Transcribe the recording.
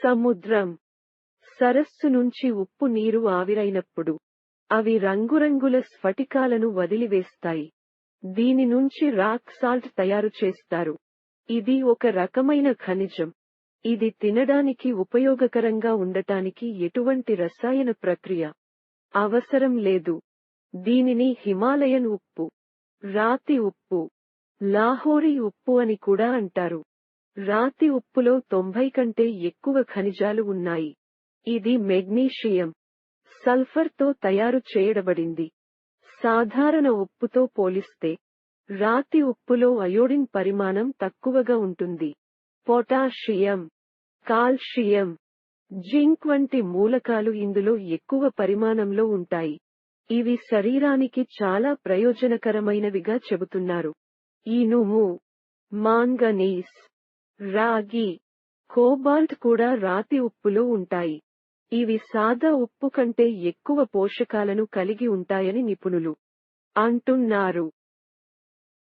సముద్రం, సరస్సు నుంచి ఉప్పు నీరు ఆవిరైనప్పుడు అవి రంగురంగుల స్ఫటికాలను వదిలివేస్తాయి. దీని నుంచి రాక్ సాల్ట్ తయారు చేస్తారు. ఇది ఒక రకమైన ఖనిజం. ఇది తినడానికి ఉపయోగకరంగా ఉండటానికి ఎటువంటి రసాయన ప్రక్రియ అవసరం లేదు. దీనిని హిమాలయన్ ఉప్పు, రాతి ఉప్పు, లాహోరీ ఉప్పు అని కూడా అంటారు. రాతి ఉప్పులో 90 కంటే ఎక్కువ ఖనిజాలు ఉన్నాయి. ఇది మెగ్నీషియం, సల్ఫర్తో తయారు చేయబడింది. సాధారణ ఉప్పుతో పోలిస్తే రాతి ఉప్పులో అయోడిన్ పరిమాణం తక్కువగా ఉంటుంది. పొటాషియం, కాల్షియం, జింక్ వంటి మూలకాలు ఇందులో ఎక్కువ పరిమాణంలో ఉంటాయి. ఇవి శరీరానికి చాలా ప్రయోజనకరమైనవిగా చెబుతున్నారు. ఇనుము, మాంగనీస్, రాగి, కోబాల్ట్ కూడా రాతి ఉప్పులో ఉంటాయి. ఇవి సాదా ఉప్పు కంటే ఎక్కువ పోషకాలను కలిగి ఉంటాయని నిపుణులు అంటున్నారు.